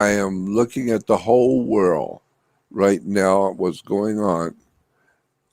I am looking at the whole world right now, what's going on.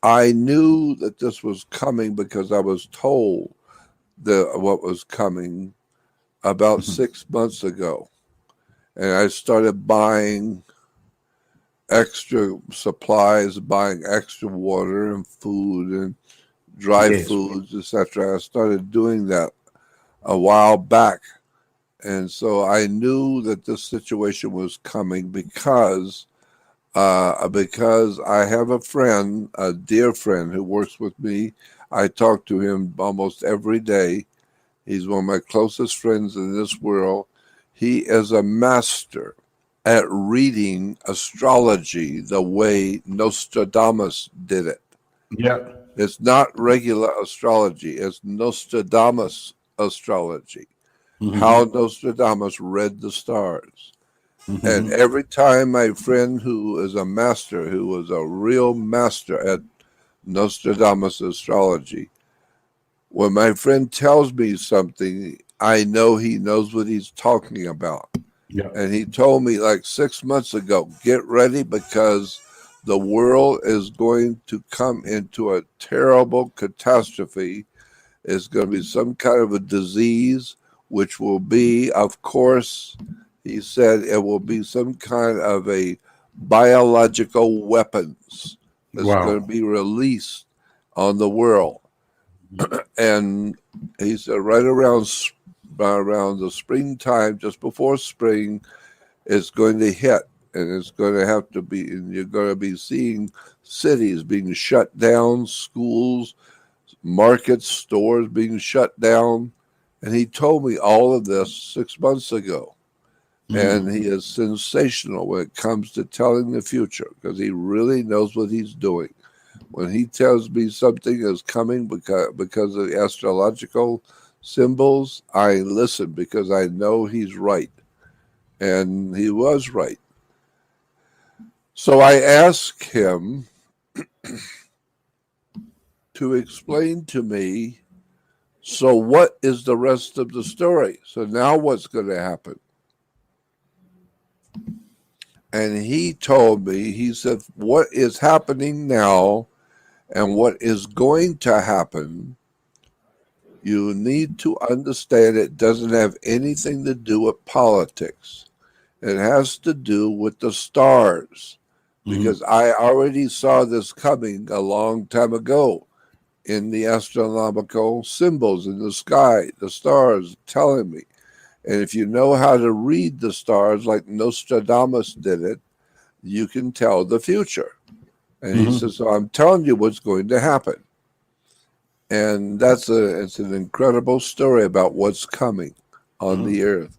I knew that this was coming because I was told what was coming about Mhm. 6 months ago. And I started buying extra supplies, buying extra water and food and dry Yes. foods, etc. I started doing that a while back. And so I knew that this situation was coming because I have a friend, a dear friend who works with me. I talk to him almost every day. He's one of my closest friends in this world. He is a master at reading astrology the way Nostradamus did it. Yeah. It's not regular astrology, it's Nostradamus astrology. How Hmm. Nostradamus read the stars. And Hmm. every time my friend who is a master, who was a real master at Nostradamus astrology, when my friend tells me something, I know he knows what he's talking about. Yeah. And he told me like 6 months ago, get ready because the world is going to come into a terrible catastrophe. It's going to be some kind of a disease, which will be, of course, he said it will be some kind of a biological weapons that's going Wow. to be released on the world. And he said right around the springtime, just before spring, it's going to hit, and it's going to have to be, and you're going to be seeing cities being shut down, schools, markets, stores being shut down. And he told me all of this 6 months ago. And Mm. he is sensational when it comes to telling the future because he really knows what he's doing. When he tells me something is coming because of the astrological symbols, I listen because I know he's right. And he was right. So I asked him to explain to me, so what is the rest of the story? So now what's going to happen? And he told me, he said, what is happening now and what is going to happen, you need to understand it doesn't have anything to do with politics. It has to do with the stars because Hmm. I already saw this coming a long time ago in the astronomical symbols in the sky, the stars telling me. And if you know how to read the stars like Nostradamus did it, you can tell the future. And he Hmm. says, so I'm telling you what's going to happen. And it's an incredible story about what's coming on the earth.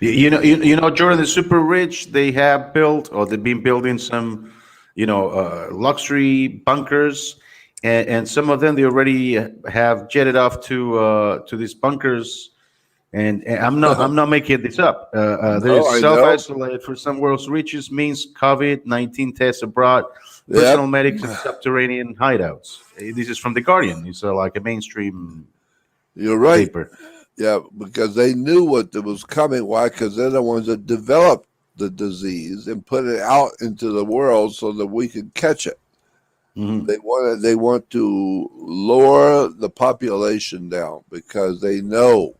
Jordan, the super rich, they have built or they've been building some, luxury bunkers, and some of them they already have jetted off to these bunkers. And I'm not making this up. There's No, I self know. isolate for some world's richest means COVID-19 tests abroad, Yep. personal medics and subterranean hideouts. This is from the Guardian. It's like a mainstream You're right. paper. Yeah, because they knew what was coming. Why? Because they're the ones that developed the disease and put it out into the world so that we could catch it. Hmm. They want to lower the population down because they know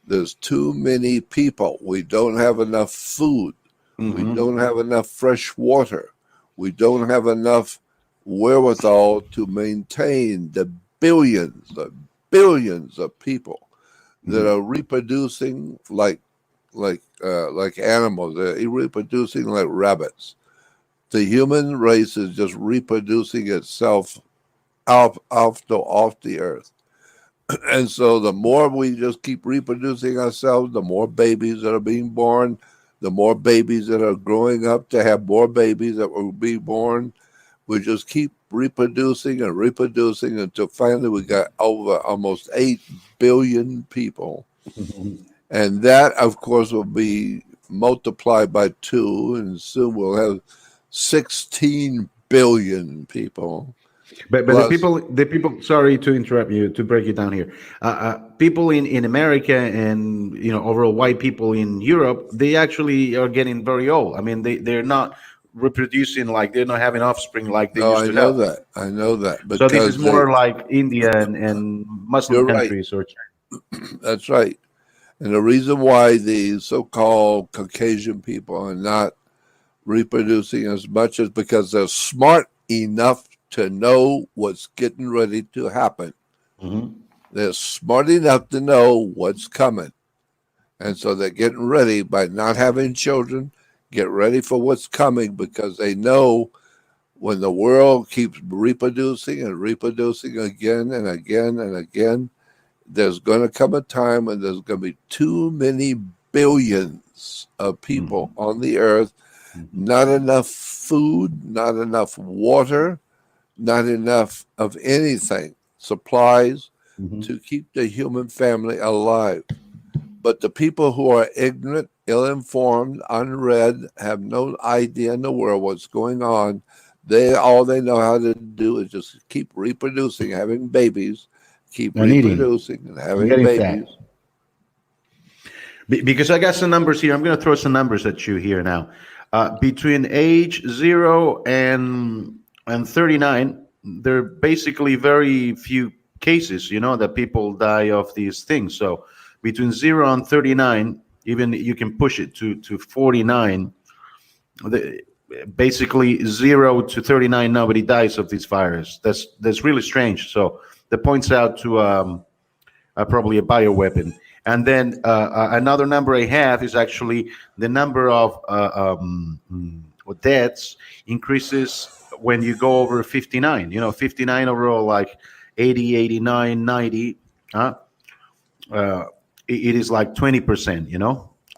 there's too many people. We don't have enough food. We Hmm. don't have enough fresh water. We don't have enough wherewithal to maintain the billions of people that are reproducing like animals. They're reproducing like rabbits. The human race is just reproducing itself off the earth. And so the more we just keep reproducing ourselves, the more babies that are being born, the more babies that are growing up to have more babies that will be born. We just keep reproducing and reproducing until finally we got over almost 8 billion people. And that, of course, will be multiplied by two, and soon we'll have 16 billion people. But Plus, the people. Sorry to interrupt you, to break it down here. People in America and overall white people in Europe, they actually are getting very old. I mean, they're not reproducing, like they're not having offspring like they no, used I to know have. that. I know that So this is because more like India and Muslim you're right. countries or China. That's right. And the reason why the so-called Caucasian people are not reproducing as much is because they're smart enough to know what's getting ready to happen. Hmm. They're smart enough to know what's coming. And so they're getting ready by not having children, get ready for what's coming because they know when the world keeps reproducing and reproducing again and again and again, there's going to come a time when there's going to be too many billions of people on the earth, not enough food, not enough water, not enough of anything, supplies Hmm. to keep the human family alive. But the people who are ignorant, ill-informed, unread, have no idea in the world what's going on, they all they know how to do is just keep reproducing, having babies, keep And eating reproducing and and having getting babies. fat. Because I got some numbers here. I'm going to throw some numbers at you here now. Between age 0 and 39, there are basically very few cases, that people die of these things. So between 0 and 39, even you can push it to 49. The, Basically 0 to 39, nobody dies of this virus. That's really strange. So that points out to probably a bioweapon. And then another number I have is actually the number of deaths increases when you go over 59. 59 overall, like 80, 89, 90. Huh? Uh, it is like 20%,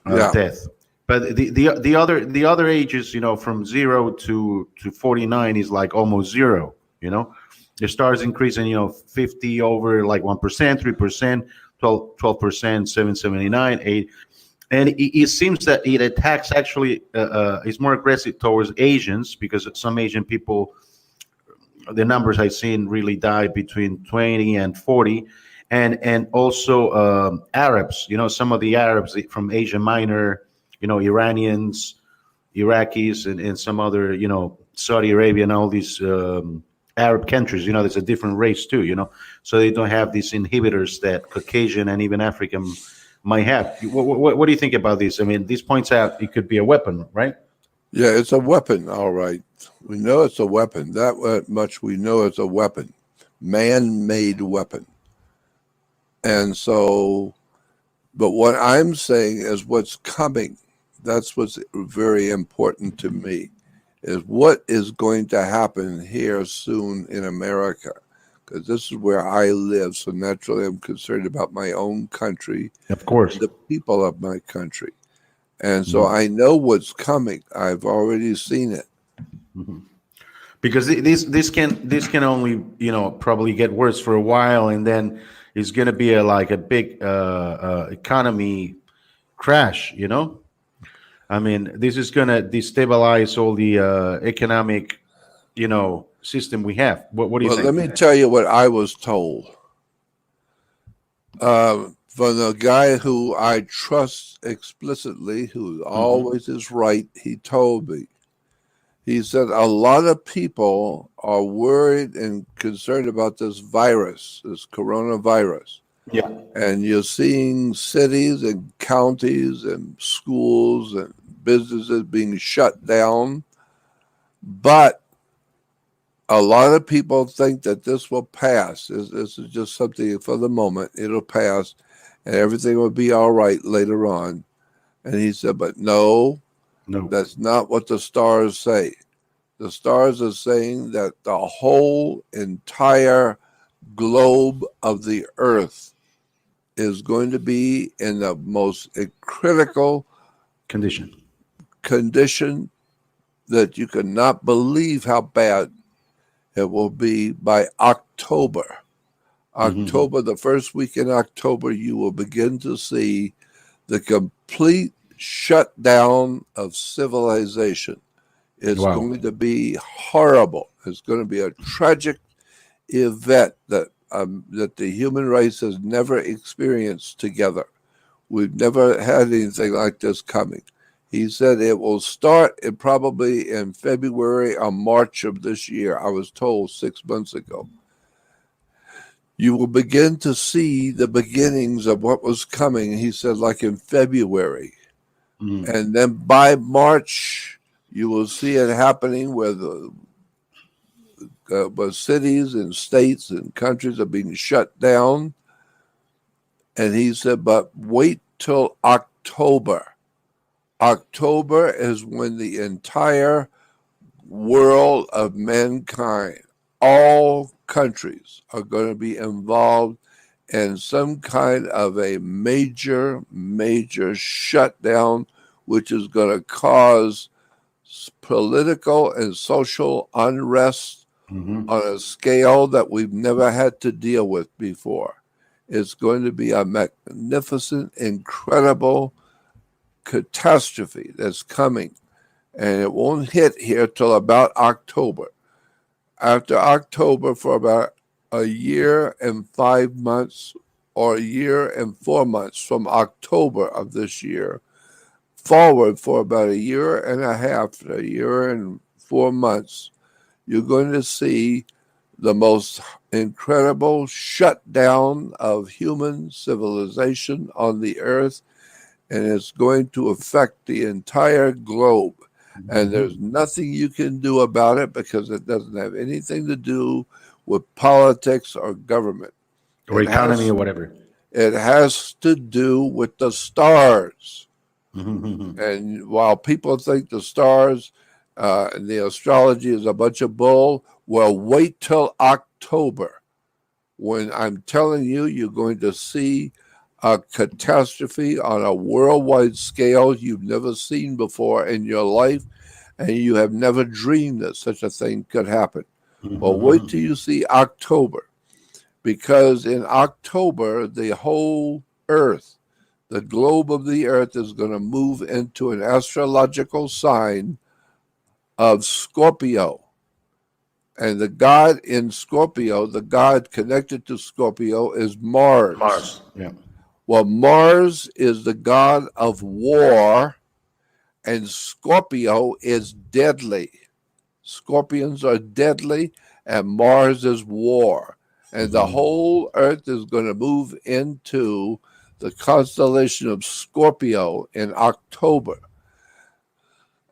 Yeah, death. But the other ages, from 0 to 49 is like almost zero. It starts increasing, 50 over like 1%, 3%, 12%, 779, 8. And it seems that it attacks actually is more aggressive towards Asians, because some Asian people, the numbers I've seen, really die between 20 and 40. And also Arabs, some of the Arabs from Asia Minor, Iranians, Iraqis, and some other, Saudi Arabia and all these Arab countries. There's a different race too. So they don't have these inhibitors that Caucasian and even African might have. What do you think about this? I mean, this points out it could be a weapon, right? yeah, it's a weapon, all right. We know it's a weapon. That much we know it's a weapon, man-made weapon. And so, but what I'm saying is what's coming. That's what's very important to me, is what is going to happen here soon in America, because this is where I live. So naturally, I'm concerned about my own country Of and course. the people of my country. And so I know what's coming. I've already seen it. Because this can only probably get worse for a while, and then it's going to be like a big economy crash. I mean, this is going to destabilize all the economic system we have. What do you Well, let think? me tell you what I was told from the guy who I trust explicitly, who Hmm. always is right. He told me, he said, a lot of people are worried and concerned about this virus, this coronavirus. Yeah. And you're seeing cities and counties and schools and businesses being shut down. But a lot of people think that this will pass. This is just something for the moment. It'll pass and everything will be all right later on. And he said, but no, No. that's not what the stars say. The stars are saying that the whole entire globe of the earth is going to be in the most critical Condition. condition that you cannot believe how bad it will be by October. Hmm. October, the first week in October, you will begin to see the complete shutdown of civilization. It's Wow. going to be horrible. It's going to be a tragic event that the human race has never experienced together. We've never had anything like this coming. He said it will start probably in February or March of this year. I was told 6 months ago. You will begin to see the beginnings of what was coming, he said, like in February. Mm. And then by March, you will see it happening where where cities and states and countries are being shut down. And he said, but wait till October. October is when the entire world of mankind, all countries, are going to be involved in some kind of a major, major shutdown, which is going to cause political and social unrest Mhm. on a scale that we've never had to deal with before. It's going to be a magnificent, incredible catastrophe that's coming, and it won't hit here till about October. After October, for about a year and 5 months, or a year and 4 months from October of this year, forward for about a year and a half, a year and 4 months, you're going to see the most incredible shutdown of human civilization on the earth, and it's going to affect the entire globe. And there's nothing you can do about it because it doesn't have anything to do with politics or government. Or It economy has or whatever. it has to do with the stars. Mhm. And while people think the stars and the astrology is a bunch of bull, well, wait till October when I'm telling you you're going to see a catastrophe on a worldwide scale you've never seen before in your life, and you have never dreamed that such a thing could happen. Well, wait Mhm. till you see October, because in October, the whole earth, the globe of the earth, is going to move into an astrological sign of Scorpio. And the god in Scorpio, the god connected to Scorpio, is Mars. Mars. Yeah. Well, Mars is the god of war, and Scorpio is deadly. Scorpions are deadly, and Mars is war. And the Mhm. whole earth is going to move into the constellation of Scorpio in October.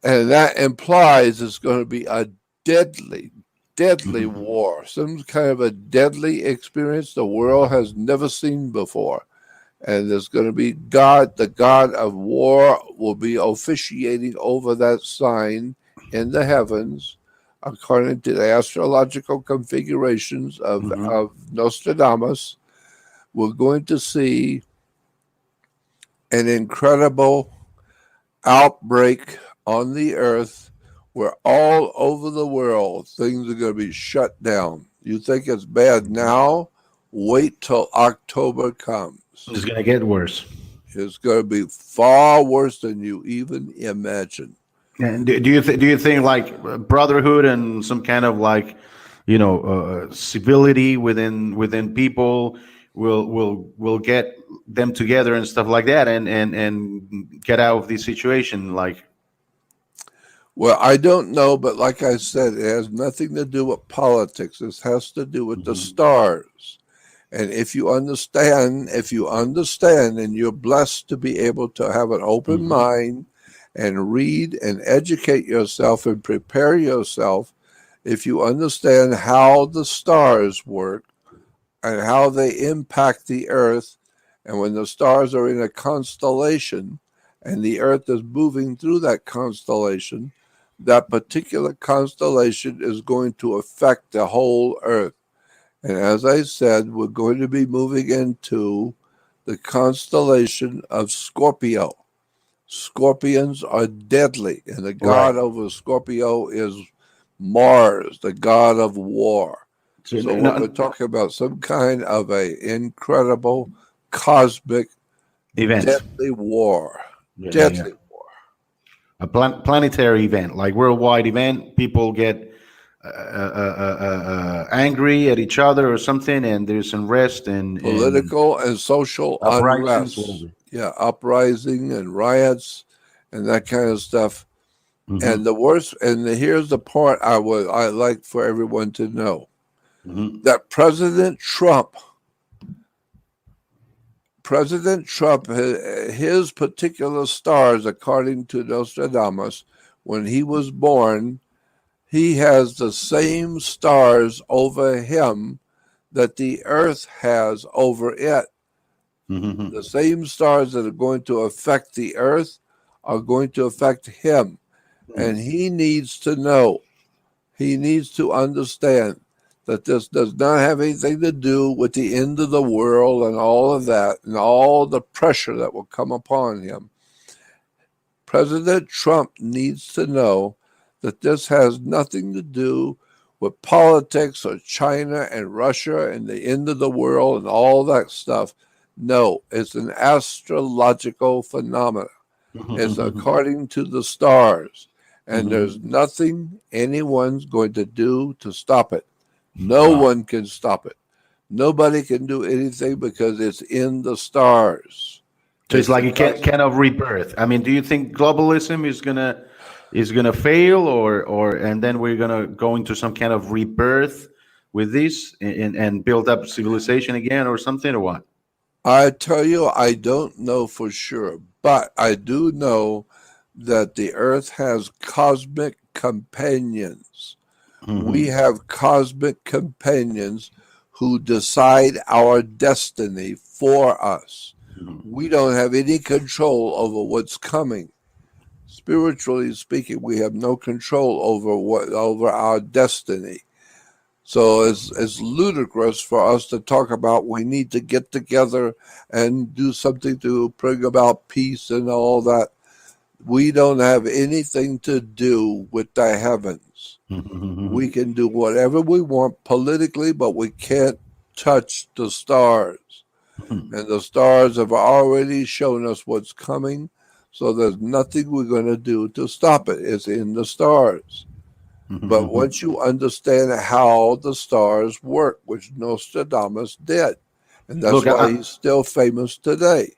And that implies it's going to be a deadly, deadly Mhm. war, some kind of a deadly experience the world has never seen before. And there's going to be God, the God of war, will be officiating over that sign in the heavens, according to the astrological configurations Mhm. of Nostradamus. We're going to see an incredible outbreak on the earth where all over the world things are going to be shut down. You think it's bad now? Wait till October comes. It's gonna get worse. It's going to be far worse than you even imagine. And do you think like brotherhood and some kind of like civility within people will get them together and stuff like that and get out of this situation like. Well, I don't know, but like I said, it has nothing to do with politics. This has to do with the Mhm. stars. And if you understand, and you're blessed to be able to have an open Mhm. mind and read and educate yourself and prepare yourself, if you understand how the stars work and how they impact the earth, and when the stars are in a constellation and the earth is moving through that constellation, that particular constellation is going to affect the whole earth. And as I said, we're going to be moving into the constellation of Scorpio. Scorpions are deadly, and the Right. god over Scorpio is Mars, the god of war. So, So no, what we're talking about, some kind of a incredible cosmic event. deadly war. Yeah, yeah, yeah. Deadly. A planetary event, like worldwide event. People get angry at each other or something, and there's unrest and Political and social uprisings, unrest. whatever. Yeah, uprising and riots and that kind of stuff. Hmm. And the worst, and here's the part I like for everyone to know Hmm. that President Trump, his particular stars, according to Nostradamus, when he was born, he has the same stars over him that the earth has over it. Hmm. The same stars that are going to affect the earth are going to affect him. And he needs to know, he needs to understand that this does not have anything to do with the end of the world and all of that and all the pressure that will come upon him. President Trump needs to know that this has nothing to do with politics or China and Russia and the end of the world and all that stuff. No, it's an astrological phenomenon. It's according to the stars. And there's nothing anyone's going to do to stop it. No Wow. one can stop it. Nobody can do anything because it's in the stars. So it's It's like the a kind of rebirth. I mean, do you think globalism is gonna fail, or and then we're gonna go into some kind of rebirth with this and build up civilization again or something, or what? I tell you, I don't know for sure, but I do know that the earth has cosmic companions. We Hmm. have cosmic companions who decide our destiny for us. We don't have any control over what's coming. Spiritually speaking, we have no control over our destiny. So it's ludicrous for us to talk about we need to get together and do something to bring about peace and all that. We don't have anything to do with the heavens. We can do whatever we want politically, but we can't touch the stars. And the stars have already shown us what's coming. So there's nothing we're going to do to stop it. It's in the stars. But once you understand how the stars work, which Nostradamus did, and that's Look, why he's still famous today.